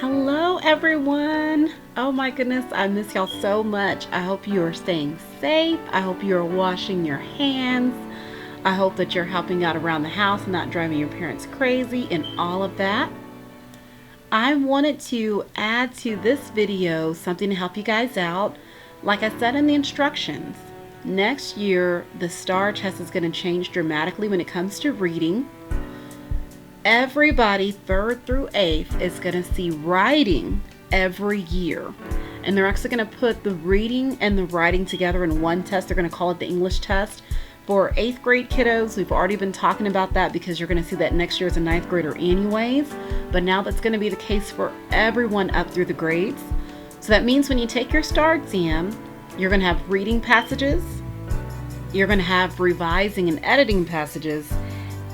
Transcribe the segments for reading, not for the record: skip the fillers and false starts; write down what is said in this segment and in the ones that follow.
Hello everyone. Oh my goodness, I miss y'all so much. I hope you are staying safe. I hope you are washing your hands. I hope that you're helping out around the house, not driving your parents crazy and all of that. I wanted to add to this video something to help you guys out. Like I said in the instructions, next year the STAR test is going to change dramatically when it comes to reading. Everybody 3rd through 8th is going to see writing every year. And they're actually going to put the reading and the writing together in one test. They're going to call it the English test. For 8th grade kiddos, we've already been talking about that because you're going to see that next year as a 9th grader anyways. But now that's going to be the case for everyone up through the grades. So that means when you take your STAR exam, you're going to have reading passages, you're going to have revising and editing passages,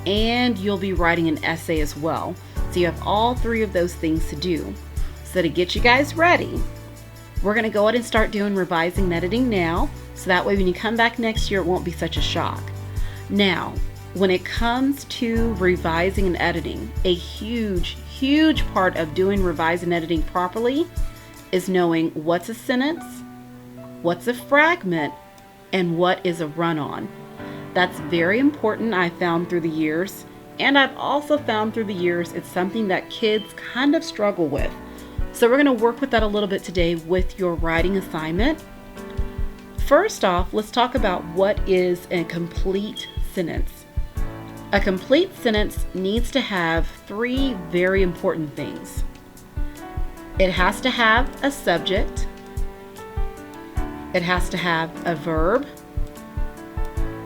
and you'll be writing an essay as well. So you have all 3 of those things to do. So to get you guys ready, we're going to go ahead and start doing revising and editing now. So that way when you come back next year, it won't be such a shock. Now, when it comes to revising and editing, a huge part of doing revising and editing properly is knowing what's a sentence, what's a fragment, and what is a run-on. That's very important, I found through the years, and I've also found through the years it's something that kids kind of struggle with. So we're going to work with that a little bit today with your writing assignment. First off, let's talk about what is a complete sentence. A complete sentence needs to have 3 very important things. It has to have a subject, it has to have a verb,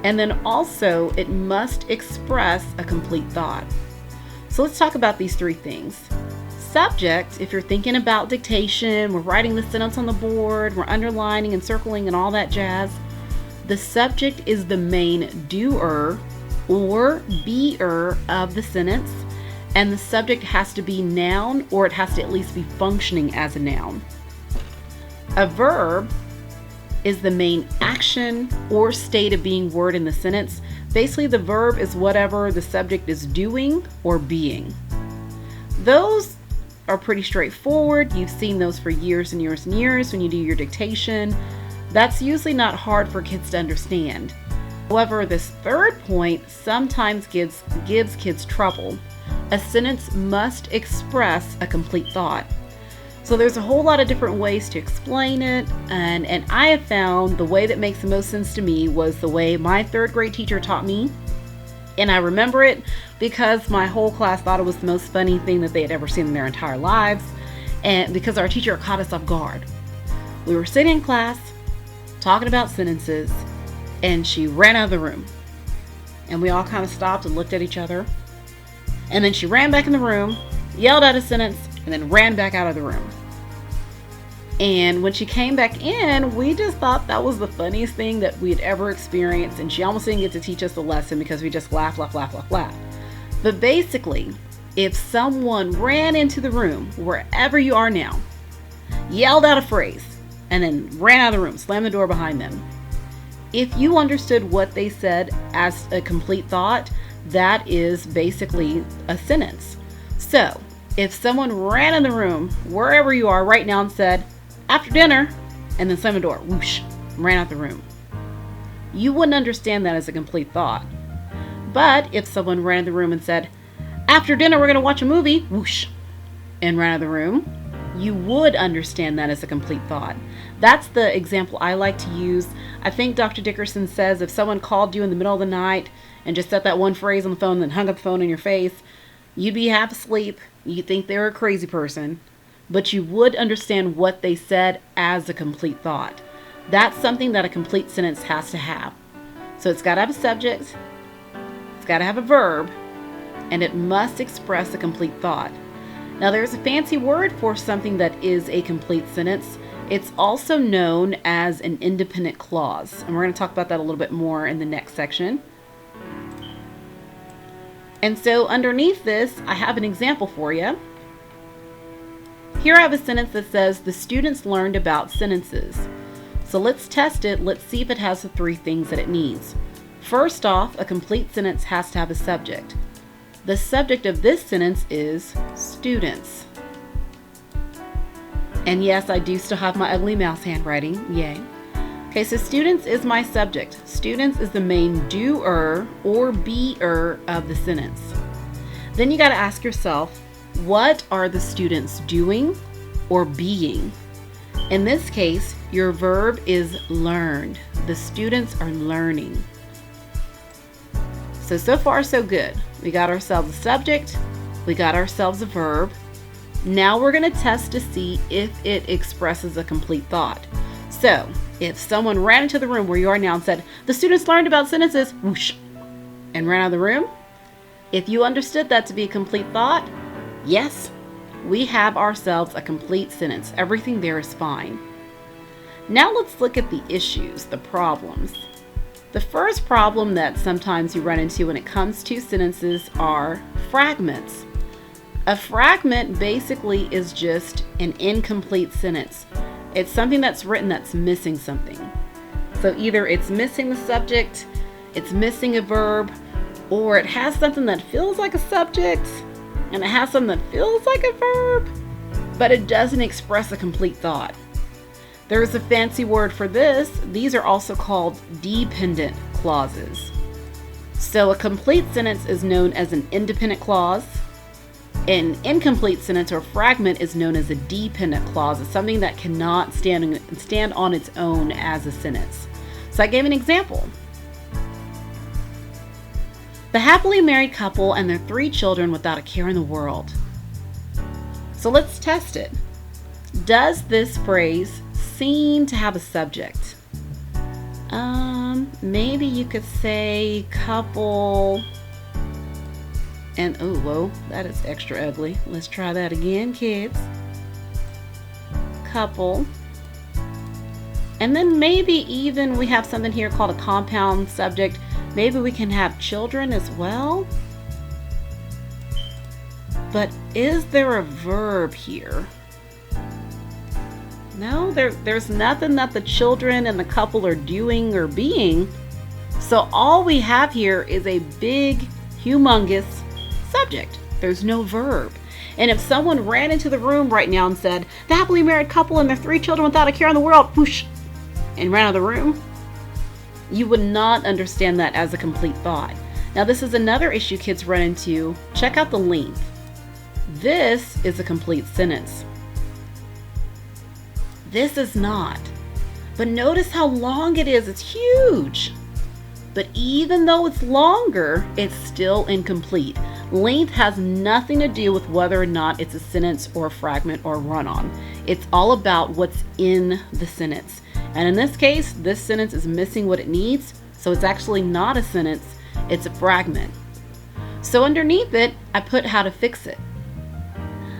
and then also it must express a complete thought. So let's talk about these 3 things. Subject, if you're thinking about dictation, we're writing the sentence on the board, we're underlining and circling and all that jazz. The subject is the main doer or beer of the sentence, and the subject has to be noun, or it has to at least be functioning as a noun. A verb is the main action or state of being word in the sentence. Basically, the verb is whatever the subject is doing or being. Those are pretty straightforward. You've seen those for years and years and years when you do your dictation. That's usually not hard for kids to understand. However, this 3rd point sometimes gives kids trouble. A sentence must express a complete thought. So there's a whole lot of different ways to explain it, and I have found the way that makes the most sense to me was the way my 3rd grade teacher taught me. And I remember it because my whole class thought it was the most funny thing that they had ever seen in their entire lives, and because our teacher caught us off guard. We were sitting in class talking about sentences, and she ran out of the room. And we all kind of stopped and looked at each other. And then she ran back in the room, yelled out a sentence, and then ran back out of the room. And when she came back in, we just thought that was the funniest thing that we had ever experienced, and she almost didn't get to teach us the lesson because we just laughed. But basically, if someone ran into the room, wherever you are now, yelled out a phrase, and then ran out of the room, slammed the door behind them, if you understood what they said as a complete thought, that is basically a sentence. So, if someone ran in the room, wherever you are right now, and said, "After dinner," and then slammed the door, whoosh, ran out the room, you wouldn't understand that as a complete thought. But if someone ran in the room and said, "After dinner, we're going to watch a movie," whoosh, and ran out of the room, you would understand that as a complete thought. That's the example I like to use. I think Dr. Dickerson says if someone called you in the middle of the night and just said that one phrase on the phone and then hung up the phone in your face, you'd be half asleep. You'd think they were a crazy person, but you would understand what they said as a complete thought. That's something that a complete sentence has to have. So it's got to have a subject, it's got to have a verb, and it must express a complete thought. Now there's a fancy word for something that is a complete sentence. It's also known as an independent clause, and we're going to talk about that a little bit more in the next section. And so underneath this, I have an example for you. Here I have a sentence that says, "The students learned about sentences." So let's test it. Let's see if it has the 3 things that it needs. First off, a complete sentence has to have a subject. The subject of this sentence is students. And yes, I do still have my ugly mouse handwriting. Yay. Okay, so students is my subject. Students is the main doer or beer of the sentence. Then you got to ask yourself, what are the students doing or being? In this case, your verb is learned. The students are learning. So far so good. We got ourselves a subject. We got ourselves a verb. Now we're going to test to see if it expresses a complete thought. So if someone ran into the room where you are now and said, the students learned about sentences, whoosh, and ran out of the room, if you understood that to be a complete thought, yes, we have ourselves a complete sentence. Everything there is fine. Now let's look at the issues, the problems. The first problem that sometimes you run into when it comes to sentences are fragments. A fragment basically is just an incomplete sentence. It's something that's written that's missing something. So either it's missing the subject, it's missing a verb, or it has something that feels like a subject, and it has something that feels like a verb, but it doesn't express a complete thought. There's a fancy word for this. These are also called dependent clauses. So a complete sentence is known as an independent clause. An incomplete sentence or fragment is known as a dependent clause. It's something that cannot stand on its own as a sentence. So I gave an example. The happily married couple and their 3 children without a care in the world. So let's test it. Does this phrase seem to have a subject? Maybe you could say couple and, oh, whoa, that is extra ugly. Let's try that again, kids. Couple. And then maybe even we have something here called a compound subject. Maybe we can have children as well. But is there a verb here? No, there's nothing that the children and the couple are doing or being. So all we have here is a big, humongous subject. There's no verb. And if someone ran into the room right now and said, the happily married couple and their 3 children without a care in the world, whoosh, and ran out of the room, you would not understand that as a complete thought. Now this is another issue kids run into. Check out the length. This is a complete sentence. This is not. But notice how long it is. It's huge. But even though it's longer, it's still incomplete. Length has nothing to do with whether or not it's a sentence or a fragment or a run-on. It's all about what's in the sentence. And in this case, this sentence is missing what it needs, so it's actually not a sentence, it's a fragment. So underneath it, I put how to fix it.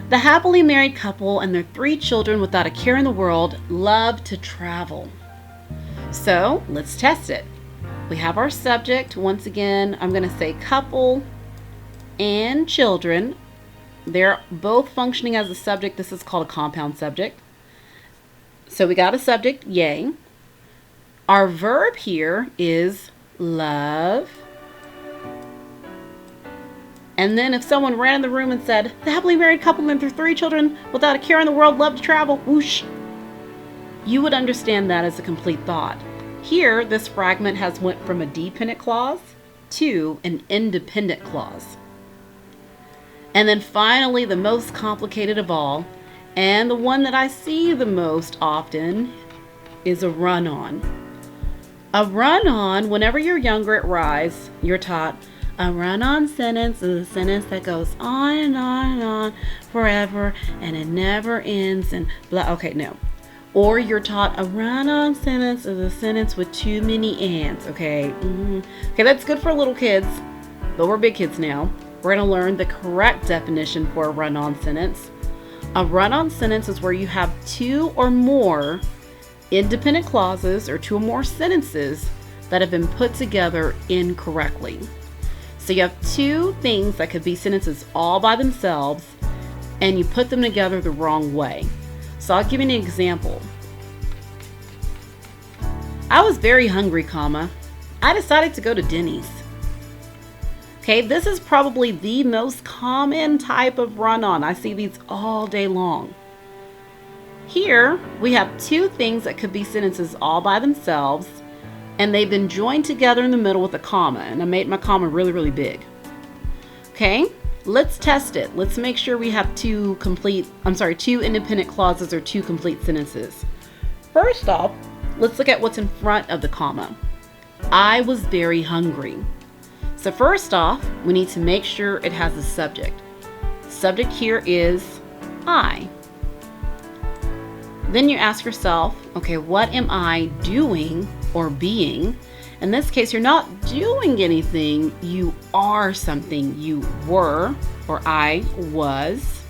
The happily married couple and their 3 children without a care in the world love to travel. So let's test it. We have our subject. Once again, I'm going to say couple and children. They're both functioning as a subject. This is called a compound subject. So we got a subject, yay. Our verb here is love. And then if someone ran in the room and said, the happily married couple and their 3 children without a care in the world love to travel, whoosh, you would understand that as a complete thought. Here, this fragment has went from a dependent clause to an independent clause. And then finally, the most complicated of all, and the one that I see the most often, is a run-on. A run-on, whenever you're younger at Rise, you're taught a run-on sentence is a sentence that goes on and on and on forever and it never ends and blah. Okay, no. Or you're taught a run-on sentence is a sentence with too many ands. Okay, okay, that's good for little kids, but we're big kids now. We're going to learn the correct definition for a run-on sentence. A run-on sentence is where you have 2 or more independent clauses or 2 or more sentences that have been put together incorrectly. So you have 2 things that could be sentences all by themselves and you put them together the wrong way. So I'll give you an example. I was very hungry, I decided to go to Denny's. Okay, this is probably the most common type of run-on. I see these all day long. Here we have two things that could be sentences all by themselves, and they've been joined together in the middle with a comma, and I made my comma really, really big. Okay, let's test it. Let's make sure we have two independent clauses or two complete sentences. First off, let's look at what's in front of the comma. I was very hungry. So first off, we need to make sure it has a subject. Subject here is I. Then you ask yourself, okay, what am I doing or being? In this case, you're not doing anything, you are something. You were, or I was.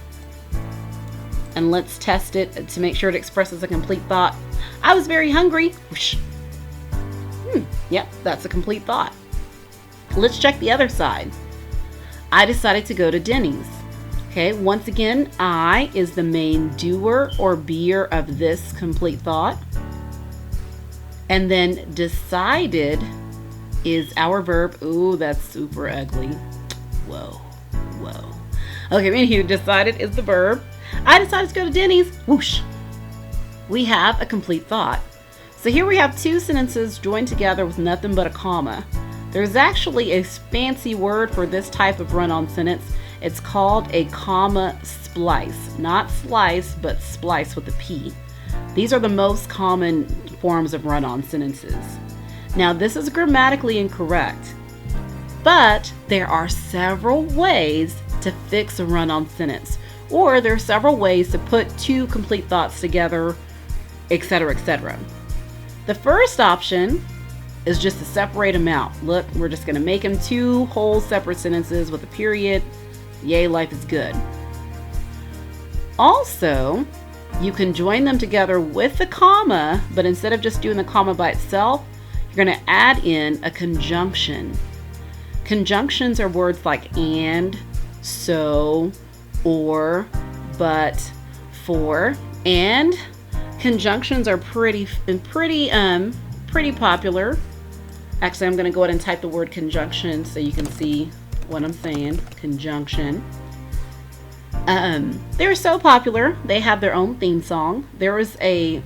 And let's test it to make sure it expresses a complete thought. I was very hungry. Whoosh. Yep, that's a complete thought. Let's check the other side. I decided to go to Denny's. Okay, once again, I is the main doer or beer of this complete thought. And then decided is our verb. Ooh, that's super ugly. Whoa. Okay, anywho, decided is the verb. I decided to go to Denny's. Whoosh. We have a complete thought. So here we have two sentences joined together with nothing but a comma. There's actually a fancy word for this type of run-on sentence. It's called a comma splice. Not slice, but splice with a P. These are the most common forms of run-on sentences. Now, this is grammatically incorrect, but there are several ways to fix a run-on sentence, or there are several ways to put two complete thoughts together, etc., etc. The first option is just to separate them out. Look, we're just going to make them two whole separate sentences with a period. Yay, life is good. Also, you can join them together with the comma, but instead of just doing the comma by itself, you're going to add in a conjunction. Conjunctions are words like and, so, or, but, for, and conjunctions are pretty popular. Actually, I'm going to go ahead and type the word conjunction so you can see what I'm saying. Conjunction. They're so popular. They have their own theme song. There was a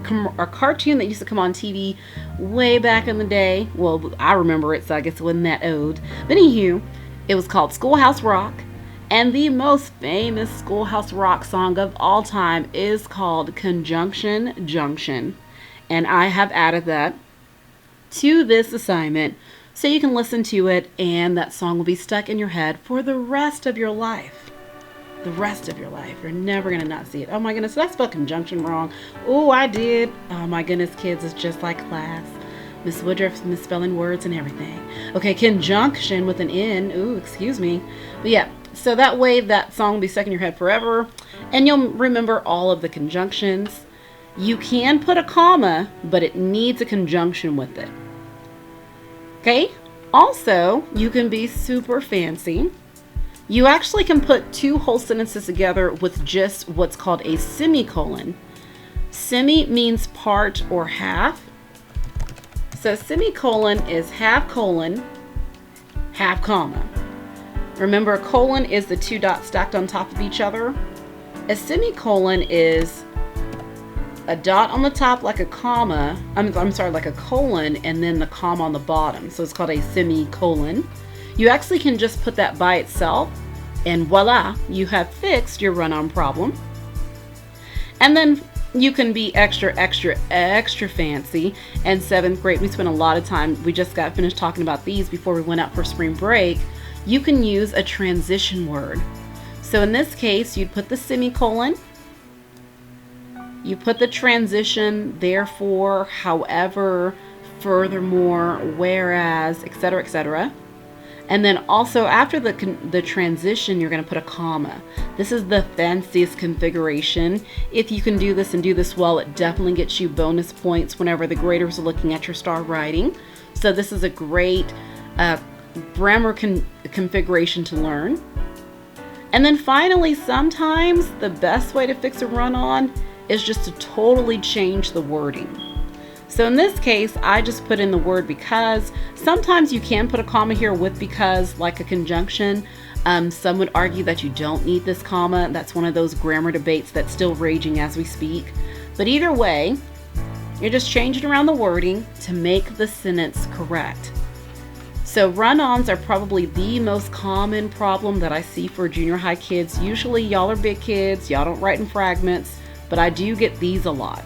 cartoon that used to come on TV way back in the day. Well, I remember it, so I guess it wasn't that old. But anywho, it was called Schoolhouse Rock. And the most famous Schoolhouse Rock song of all time is called Conjunction Junction. And I have added that to this assignment so you can listen to it, and that song will be stuck in your head for the rest of your life. The rest of your life. You're never going to not see it. Oh my goodness, did I spell conjunction wrong? Oh, I did. Oh my goodness, kids, it's just like class. Miss Woodruff's misspelling words and everything. Okay, conjunction with an N. Ooh, excuse me. But yeah, so that way that song will be stuck in your head forever, and you'll remember all of the conjunctions. You can put a comma, but it needs a conjunction with it. Okay? Also, you can be super fancy. You actually can put two whole sentences together with just what's called a semicolon. Semi means part or half. So semicolon is half colon, half comma. Remember, a colon is the two dots stacked on top of each other. A semicolon is a dot on the top like a comma, like a colon, and then the comma on the bottom. So it's called a semicolon. You actually can just put that by itself, and voila, you have fixed your run-on problem. And then you can be extra fancy. In 7th grade, we spent a lot of time, we just got finished talking about these before we went out for spring break. You can use a transition word. So in this case, you'd put the semicolon, you put the transition, therefore, however, furthermore, whereas, etc., etc. And then also after the transition, you're going to put a comma. This is the fanciest configuration. If you can do this and do this well, it definitely gets you bonus points whenever the graders are looking at your star writing. So this is a great grammar configuration to learn. And then finally, sometimes the best way to fix a run-on is just to totally change the wording. So in this case, I just put in the word because. Sometimes you can put a comma here with because, like a conjunction. Some would argue that you don't need this comma. That's one of those grammar debates that's still raging as we speak. But either way, you're just changing around the wording to make the sentence correct. So run-ons are probably the most common problem that I see for junior high kids. Usually y'all are big kids, y'all don't write in fragments, but I do get these a lot.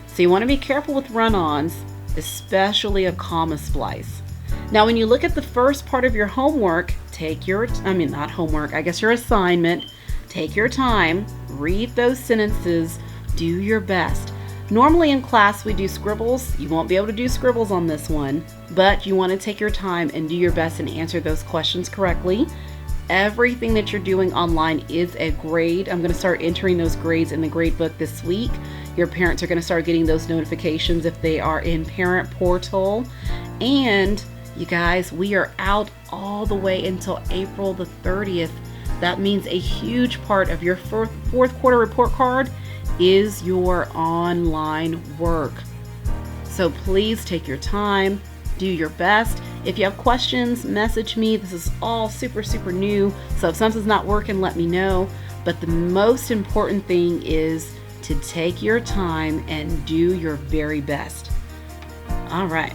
So you want to be careful with run-ons, especially a comma splice. Now when you look at the first part of your homework, your assignment, take your time, read those sentences, do your best. Normally in class we do scribbles. You won't be able to do scribbles on this one, but you want to take your time and do your best and answer those questions correctly. Everything that you're doing online is a grade. I'm going to start entering those grades in the grade book this week. Your parents are going to start getting those notifications if they are in Parent Portal. And you guys, we are out all the way until April the 30th. That means a huge part of your fourth quarter report card is your online work. So please take your time, do your best. If you have questions, message me. This is all super new. So if something's not working, let me know. But the most important thing is to take your time and do your very best. All right.